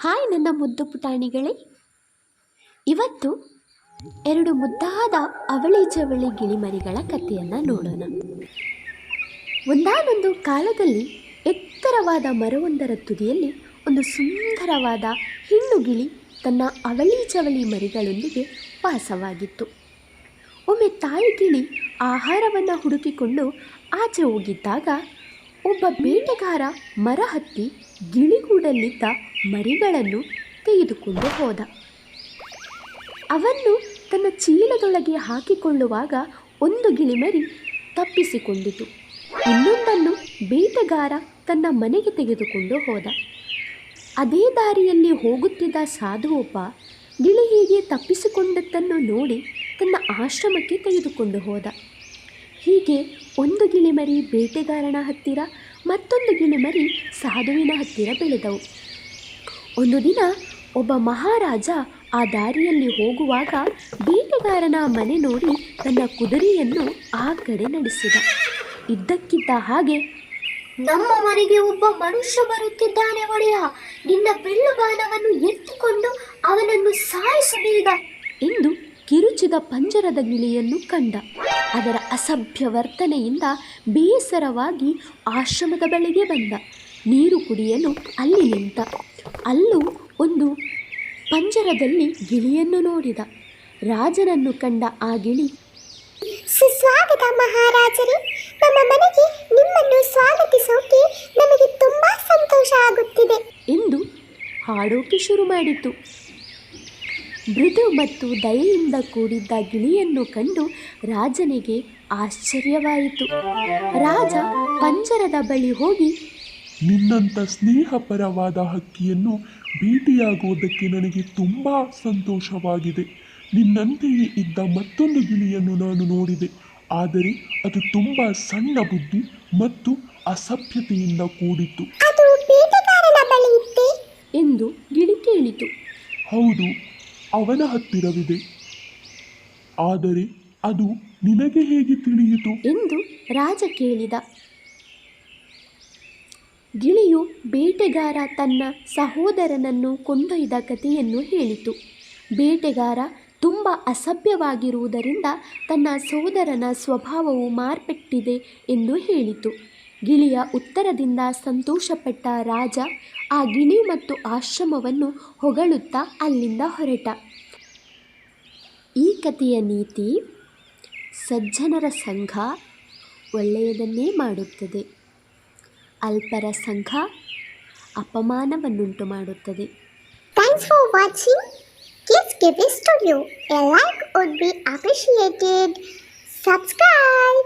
Hi ನನ್ನ ಮುದ್ದು ಪುಟಾಣಿಗಳೇ, ಇವತ್ತು ಎರಡು ಮುದ್ದಾದ ಅವಳಿ ಜವಳಿ ಗಿಳಿಮರಿಗಳ ಕಥೆಯನ್ನು ನೋಡೋಣ. ಒಂದಾನೊಂದು ಕಾಲದಲ್ಲಿ ಎತ್ತರವಾದ ಮರವೊಂದರ ತುದಿಯಲ್ಲಿ ಒಂದು ಸುಂದರವಾದ ಹೆಣ್ಣು ಗಿಳಿ ತನ್ನ ಅವಳಿ ಜವಳಿ ಮರಿಗಳೊಂದಿಗೆ ವಾಸವಾಗಿತ್ತು. ಒಮ್ಮೆ ತಾಯಿ ಗಿಳಿ ಆಹಾರವನ್ನು ಹುಡುಕಿಕೊಂಡು ಆಚೆ ಹೋಗಿದ್ದಾಗ ಒಬ್ಬ ಬೇಟೆಗಾರ ಮರ ಹತ್ತಿ ಗಿಳಿಗೂಡಲ್ಲಿದ್ದ ಮರಿಗಳನ್ನು ತೆಗೆದುಕೊಂಡು ಹೋದ. ಅವನ್ನು ತನ್ನ ಚೀಲದೊಳಗೆ ಹಾಕಿಕೊಳ್ಳುವಾಗ ಒಂದು ಗಿಳಿಮರಿ ತಪ್ಪಿಸಿಕೊಂಡಿತು. ಇನ್ನೊಂದನ್ನು ಬೇಟೆಗಾರ ತನ್ನ ಮನೆಗೆ ತೆಗೆದುಕೊಂಡು ಹೋದ. ಅದೇ ದಾರಿಯಲ್ಲಿ ಹೋಗುತ್ತಿದ್ದ ಸಾಧು ಒಬ್ಬ ಗಿಳಿ ಹೀಗೆ ತಪ್ಪಿಸಿಕೊಂಡದ್ದನ್ನು ನೋಡಿ ತನ್ನ ಆಶ್ರಮಕ್ಕೆ ತೆಗೆದುಕೊಂಡು ಹೋದ. ಹೀಗೆ ಒಂದು ಗಿಳಿಮರಿ ಬೇಟೆಗಾರನ ಹತ್ತಿರ, ಮತ್ತೊಂದು ಗಿಳಿಮರಿ ಸಾಧುವಿನ ಹತ್ತಿರ ಬೆಳೆದವು. ಒಂದು ದಿನ ಒಬ್ಬ ಮಹಾರಾಜ ಆ ದಾರಿಯಲ್ಲಿ ಹೋಗುವಾಗ ಬೇಟೆಗಾರನ ಮನೆ ನೋಡಿ ತನ್ನ ಕುದುರೆಯನ್ನು ಆ ಕಡೆ ನಡೆಸಿದ. ಇದ್ದಕ್ಕಿದ್ದ ಹಾಗೆ, ನಮ್ಮ ಮನೆಗೆ ಒಬ್ಬ ಮನುಷ್ಯ ಬರುತ್ತಿದ್ದಾನೆ ಒಡೆಯ, ನಿನ್ನ ಬೆಳ್ಳುಗಾನವನ್ನು ಎತ್ತಿಕೊಂಡು ಅವನನ್ನು ಸಾಯಿಸಬೇಡ ಎಂದು ಕಿರುಚಿದ ಪಂಜರದ ಗಿಳಿಯನ್ನು ಕಂಡ. ಅದರ ಅಸಭ್ಯ ವರ್ತನೆಯಿಂದ ಬೇಸರವಾಗಿ ಆಶ್ರಮದ ಬಳಿಗೆ ಬಂದ. ನೀರು ಕುಡಿಯಲು ಅಲ್ಲಿ ನಿಂತ. ಅಲ್ಲೂ ಒಂದು ಪಂಜರದಲ್ಲಿ ಗಿಳಿಯನ್ನು ನೋಡಿದ. ರಾಜನನ್ನು ಕಂಡ ಆ ಗಿಳಿ, ಸುಸ್ವಾಗತ ಮಹಾರಾಜರೇ, ನಮ್ಮ ಮನೆಗೆ ನಿಮ್ಮನ್ನು ಸ್ವಾಗತಿಸೋಕೆ ನಮಗೆ ತುಂಬಾ ಸಂತೋಷ ಆಗುತ್ತಿದೆ ಎಂದು ಹಾಡೋಕೆ ಶುರು ಮಾಡಿತು. ಮೃದು ಮತ್ತು ದಯೆಯಿಂದ ಕೂಡಿದ್ದ ಗಿಳಿಯನ್ನು ಕಂಡು ರಾಜನಿಗೆ ಆಶ್ಚರ್ಯವಾಯಿತು. ರಾಜ ಪಂಜರದ ಬಳಿ ಹೋಗಿ, ನಿನ್ನಂಥ ಸ್ನೇಹಪರವಾದ ಹಕ್ಕಿಯನ್ನು ಭೇಟಿಯಾಗುವುದಕ್ಕೆ ನನಗೆ ತುಂಬ ಸಂತೋಷವಾಗಿದೆ. ನಿನ್ನಂತೆಯೇ ಇದ್ದ ಮತ್ತೊಂದು ಗಿಳಿಯನ್ನು ನಾನು ನೋಡಿದೆ, ಆದರೆ ಅದು ತುಂಬ ಸಣ್ಣ ಬುದ್ಧಿ ಮತ್ತು ಅಸಭ್ಯತೆಯಿಂದ ಕೂಡಿತ್ತು. ಅದು ಬೇಟೆಗಾರನ ಬಳಿ ಇತ್ತೆ ಎಂದು ಗಿಳಿ ಕೇಳಿತು. ಹೌದು, ಅವನ ಹತ್ತಿರವಿದೆ, ಆದರೆ ಅದು ನಿನಗೆ ಹೇಗೆ ತಿಳಿಯಿತು ಎಂದು ರಾಜ ಕೇಳಿದ. ಗಿಳಿಯು ಬೇಟೆಗಾರ ತನ್ನ ಸಹೋದರನನ್ನು ಕೊಂಡೊಯ್ದ ಕಥೆಯನ್ನು ಹೇಳಿತು. ಬೇಟೆಗಾರ ತುಂಬ ಅಸಭ್ಯವಾಗಿರುವುದರಿಂದ ತನ್ನ ಸೋದರನ ಸ್ವಭಾವವು ಮಾರ್ಪಟ್ಟಿದೆ ಎಂದು ಹೇಳಿತು. ಗಿಳಿಯ ಉತ್ತರದಿಂದ ಸಂತೋಷಪಟ್ಟ ರಾಜ ಆ ಗಿಳಿ ಮತ್ತು ಆಶ್ರಮವನ್ನು ಹೊಗಳುತ್ತಾ ಅಲ್ಲಿಂದ ಹೊರಟ. ಈ ಕಥೆಯ ನೀತಿ: ಸಜ್ಜನರ ಸಂಘ ಒಳ್ಳೆಯದನ್ನೇ ಮಾಡುತ್ತದೆ, ಅಲ್ಪರ ಸಂಘ ಅಪಮಾನವನ್ನುಂಟು ಮಾಡುತ್ತದೆ. Thanks for watching. Please give this video a like would be appreciated. Subscribe.